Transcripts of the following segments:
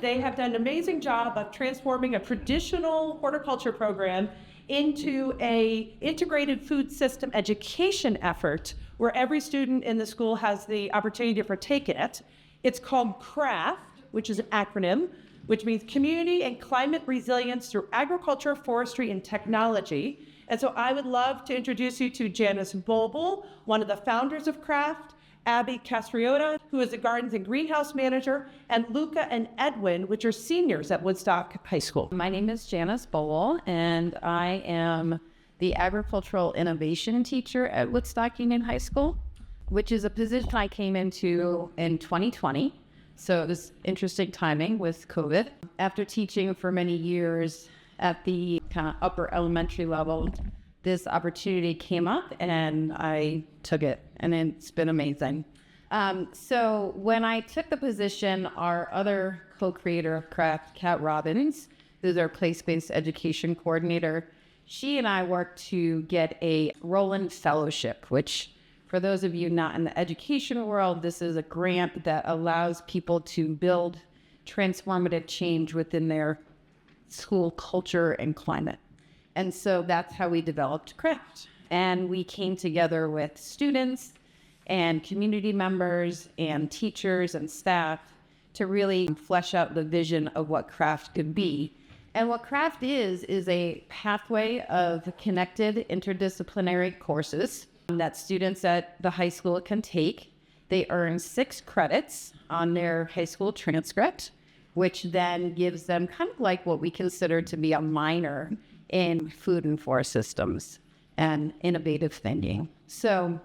they have done an amazing job of transforming a traditional horticulture program into a integrated food system education effort where every student in the school has the opportunity to partake in it. It's called CRAFT, which is an acronym, which means Community and Climate Resilience Through Agriculture, Forestry, and Technology. And so I would love to introduce you to Janice Boble, one of the founders of CRAFT, Abbie Castriotta, who is the Gardens and Greenhouse Manager, and Luca and Edwin, which are seniors at Woodstock High School. My name is Janice Boble, and I am the agricultural innovation teacher at Woodstock Union High School, which is a position I came into in 2020. So it was interesting timing with COVID. After teaching for many years at the kind of upper elementary level, this opportunity came up and I took it, and it's been amazing. So when I took the position, our other co-creator of CRAFT, Kat Robbins, who's our place-based education coordinator, she and I worked to get a Roland Fellowship, which for those of you not in the education world, this is a grant that allows people to build transformative change within their school culture and climate. And so that's how we developed CRAFT. And we came together with students and community members and teachers and staff to really flesh out the vision of what CRAFT could be. And what CRAFT is a pathway of connected interdisciplinary courses that students at the high school can take. They earn 6 credits on their high school transcript, which then gives them kind of like what we consider to be a minor in food and forest systems and innovative thinking. So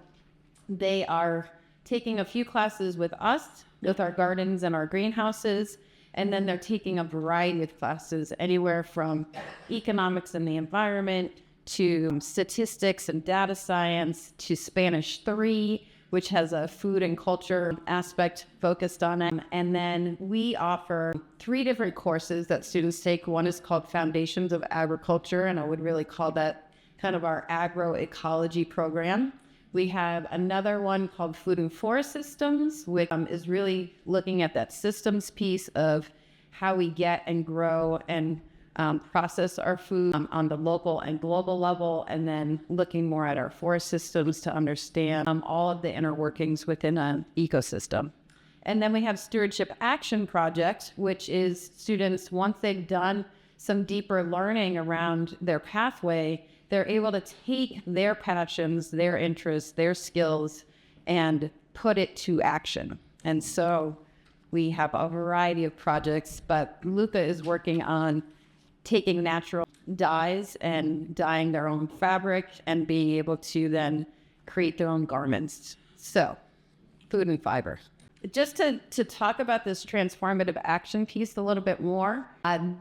they are taking a few classes with us, with our gardens and our greenhouses, and then they're taking a variety of classes, anywhere from economics and the environment to statistics and data science to Spanish 3, which has a food and culture aspect focused on it. And then we offer 3 different courses that students take. One is called Foundations of Agriculture, and I would really call that kind of our agroecology program. We have another one called Food and Forest Systems, which is really looking at that systems piece of how we get and grow and process our food on the local and global level, and then looking more at our forest systems to understand all of the inner workings within an ecosystem. And then we have Stewardship Action Project, which is students, once they've done some deeper learning around their pathway, they're able to take their passions, their interests, their skills, and put it to action. And so we have a variety of projects, but Luca is working on taking natural dyes and dyeing their own fabric and being able to then create their own garments. So, food and fiber. Just to talk about this transformative action piece a little bit more,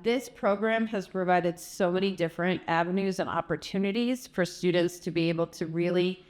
this program has provided so many different avenues and opportunities for students to be able to really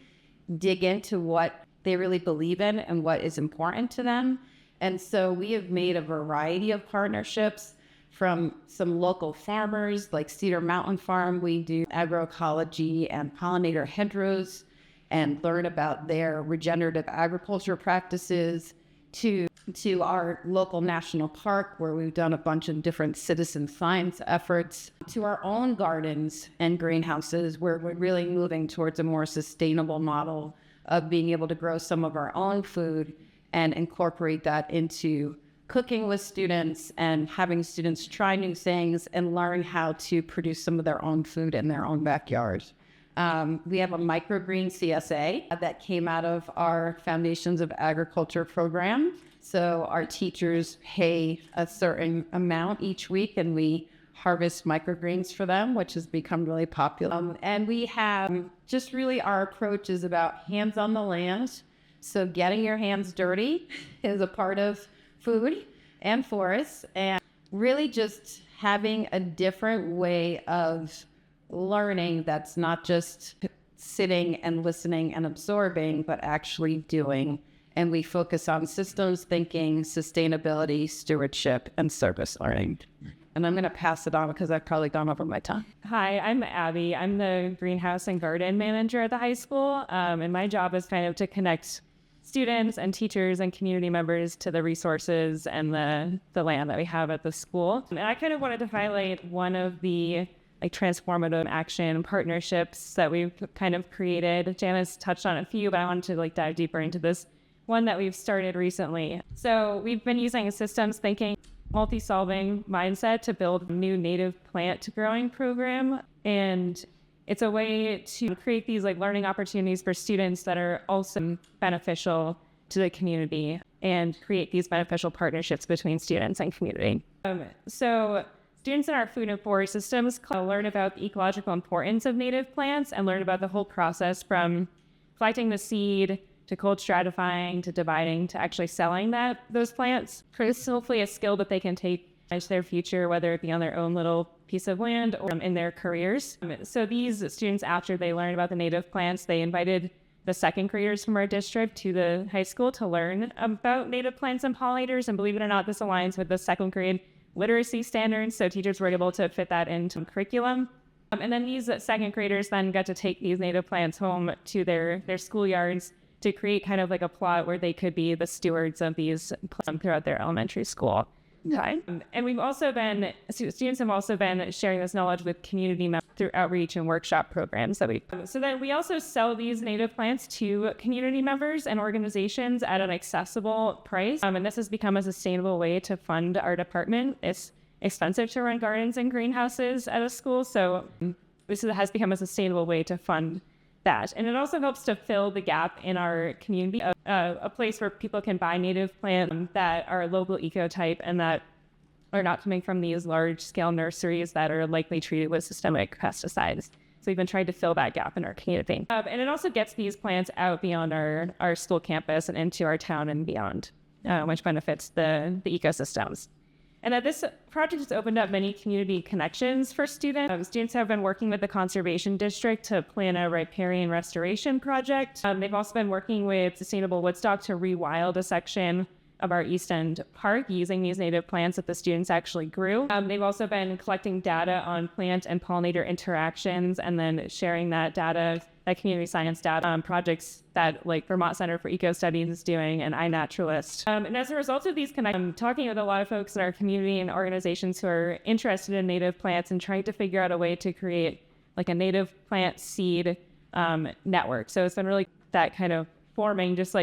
dig into what they really believe in and what is important to them. And so we have made a variety of partnerships from some local farmers like Cedar Mountain Farm. We do agroecology and pollinator hedgerows and learn about their regenerative agriculture practices, to our local national park where we've done a bunch of different citizen science efforts, to our own gardens and greenhouses where we're really moving towards a more sustainable model of being able to grow some of our own food and incorporate that into cooking with students and having students try new things and learn how to produce some of their own food in their own backyard. We have a microgreen CSA that came out of our Foundations of Agriculture program. So our teachers pay a certain amount each week and we harvest microgreens for them, which has become really popular. And we have just really, our approach is about hands on the land. So getting your hands dirty is a part of food and forests, and really just having a different way of learning that's not just sitting and listening and absorbing, but actually doing. And we focus on systems thinking, sustainability, stewardship, and service learning. And I'm going to pass it on because I've probably gone over my time. Hi, I'm Abbie. I'm the greenhouse and garden manager at the high school. And my job is kind of to connect students and teachers and community members to the resources and the land that we have at the school. And I kind of wanted to highlight one of the transformative action partnerships that we've kind of created. Janice touched on a few, but I wanted to dive deeper into this one that we've started recently. So we've been using a systems thinking, multi-solving mindset to build a new native plant growing program. And it's a way to create these learning opportunities for students that are also beneficial to the community and create these beneficial partnerships between students and community. So students in our food and forest systems learn about the ecological importance of native plants and learn about the whole process from collecting the seed to cold stratifying to dividing to actually selling those plants. It's hopefully a skill that they can take into their future, whether it be on their own little piece of land or in their careers. So these students, after they learned about the native plants, they invited the second graders from our district to the high school to learn about native plants and pollinators. And believe it or not, this aligns with the second grade literacy standards. So teachers were able to fit that into curriculum. And then these second graders then got to take these native plants home to their schoolyards to create kind of a plot where they could be the stewards of these plants throughout their elementary school. Okay. And students have also been sharing this knowledge with community members through outreach and workshop programs that so then we also sell these native plants to community members and organizations at an accessible price. And this has become a sustainable way to fund our department. It's expensive to run gardens and greenhouses at a school. So this has become a sustainable way to fund that. And it also helps to fill the gap in our community, a place where people can buy native plants that are local ecotype and that are not coming from these large-scale nurseries that are likely treated with systemic pesticides. So we've been trying to fill that gap in our community. And it also gets these plants out beyond our school campus and into our town and beyond, which benefits the ecosystems. And this project has opened up many community connections for students. Students have been working with the Conservation District to plan a riparian restoration project. They've also been working with Sustainable Woodstock to rewild a section of our East End Park using these native plants that the students actually grew. They've also been collecting data on plant and pollinator interactions and then sharing that data, that community science data on projects that Vermont Center for Eco Studies is doing and iNaturalist. And as a result of these connections, I'm talking with a lot of folks in our community and organizations who are interested in native plants and trying to figure out a way to create a native plant seed network. So it's been really that kind of forming just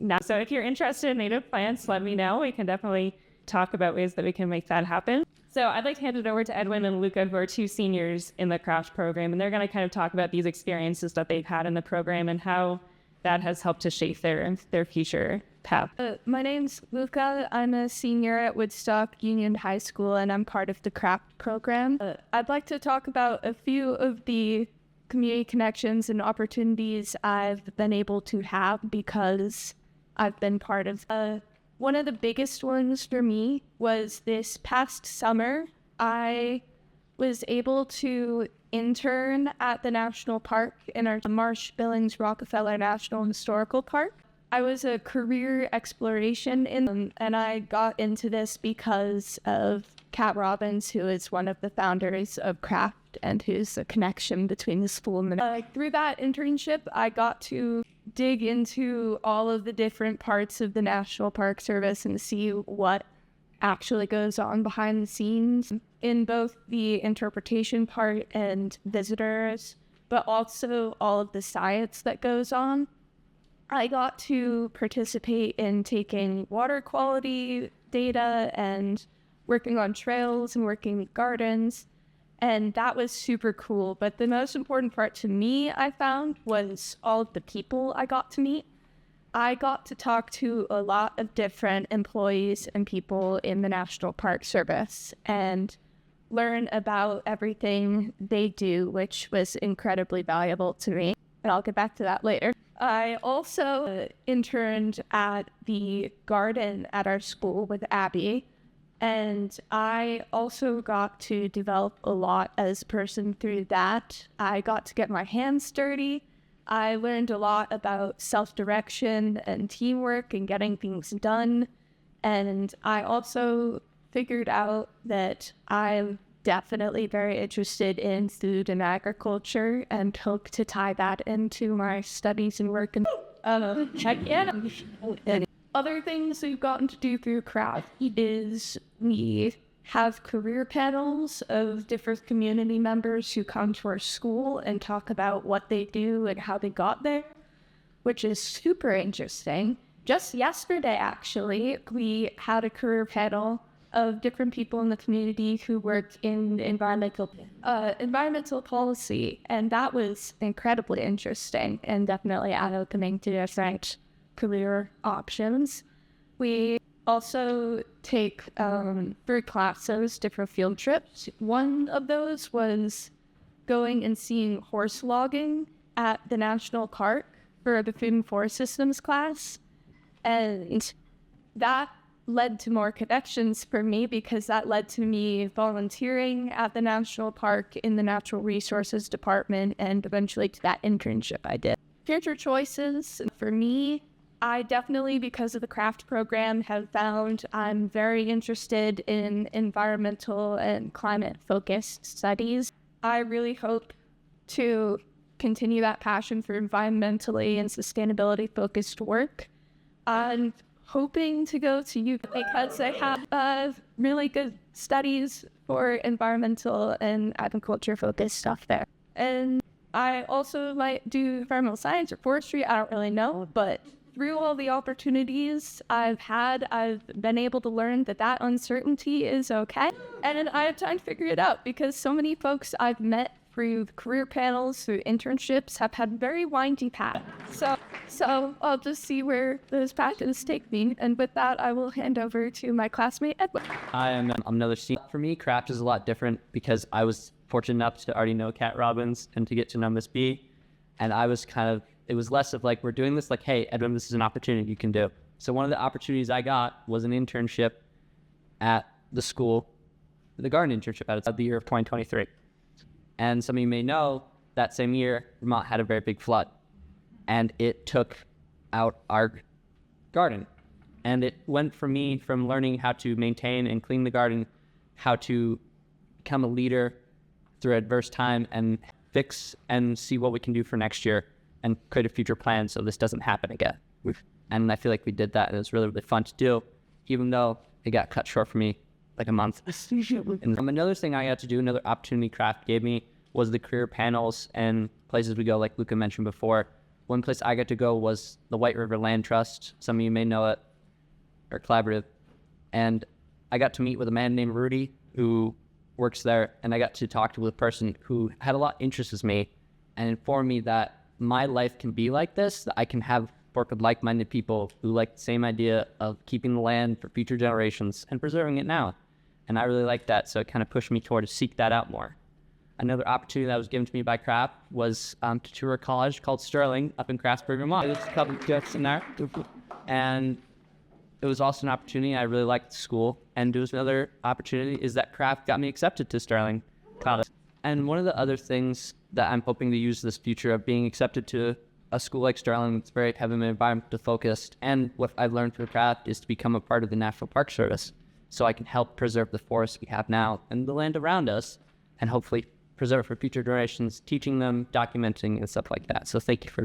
now. So if you're interested in native plants, let me know. We can definitely talk about ways that we can make that happen. So I'd like to hand it over to Edwin and Luca, who are two seniors in the craft program, and they're going to kind of talk about these experiences that they've had in the program and how that has helped to shape their future path. My name's Luca. I'm a senior at Woodstock Union High School, and I'm part of the craft program. I'd like to talk about a few of the community connections and opportunities I've been able to have because I've been part of. One of the biggest ones for me was this past summer. I was able to intern at the national park in our Marsh Billings Rockefeller National Historical Park. I was a career exploration and I got into this because of Kat Robbins, who is one of the founders of Craft and who's a connection between the school and through that internship, I got to dig into all of the different parts of the National Park Service and see what actually goes on behind the scenes in both the interpretation part and visitors, but also all of the science that goes on. I got to participate in taking water quality data and working on trails and working with gardens. And that was super cool. But the most important part to me, I found, was all of the people I got to meet. I got to talk to a lot of different employees and people in the National Park Service and learn about everything they do, which was incredibly valuable to me. And I'll get back to that later. I also interned at the garden at our school with Abbie. And I also got to develop a lot as a person through that. I got to get my hands dirty. I learned a lot about self-direction and teamwork and getting things done. And I also figured out that I'm definitely very interested in food and agriculture and hope to tie that into my studies and work. And Heck yeah. And other things we've gotten to do through craft is we have career panels of different community members who come to our school and talk about what they do and how they got there, which is super interesting. Just yesterday, actually, we had a career panel of different people in the community who work in environmental policy, and that was incredibly interesting and definitely eye-opening to different career options. We also take through classes different field trips. One of those was going and seeing horse logging at the national park for the Food and Forest Systems class, and that led to more connections for me because that led to me volunteering at the national park in the natural resources department and eventually to that internship I did. Future choices for me, I definitely, because of the craft program, have found I'm very interested in environmental and climate focused studies. I really hope to continue that passion for environmentally and sustainability focused work. I'm hoping to go to UP because they have really good studies for environmental and agriculture focused stuff there. And I also might do environmental science or forestry, I don't really know, but through all the opportunities I've had, I've been able to learn that uncertainty is okay. And I have time to figure it out because so many folks I've met through the career panels, through internships, have had very windy paths. So I'll just see where those paths take me. And with that, I will hand over to my classmate, Edwin. I'm another senior. For me, craft is a lot different because I was fortunate enough to already know Kat Robbins and to get to know Miss B. And I was it was less of like, we're doing this like, hey, Edwin, this is an opportunity you can do. So one of the opportunities I got was an internship at the school, the garden internship at the year of 2023. And some of you may know that same year, Vermont had a very big flood and it took out our garden. And it went for me from learning how to maintain and clean the garden, how to become a leader through adverse time and fix and see what we can do for next year and create a future plan so this doesn't happen again. And I feel like we did that and it was really, really fun to do, even though it got cut short for me like a month. And another thing I got to do, another opportunity craft gave me was the career panels and places we go, like Luca mentioned before. One place I got to go was the White River Land Trust. Some of you may know it, or collaborative. And I got to meet with a man named Rudy who works there. And I got to talk to a person who had a lot of interest as me and informed me that my life can be like this, that I can work with like-minded people who like the same idea of keeping the land for future generations and preserving it now. And I really liked that, so it kind of pushed me toward to seek that out more. Another opportunity that was given to me by craft was to tour a college called Sterling up in Craftsburg, Vermont. There's a couple of gifts in there. And it was also an opportunity. I really liked the school. And there was another opportunity is that craft got me accepted to Sterling College. And one of the other things that I'm hoping to use this future of being accepted to a school like Sterling that's very heavily environmental focused, and what I've learned through craft is to become a part of the National Park Service, so I can help preserve the forests we have now and the land around us, and hopefully preserve for future generations, teaching them, documenting, and stuff like that. So thank you for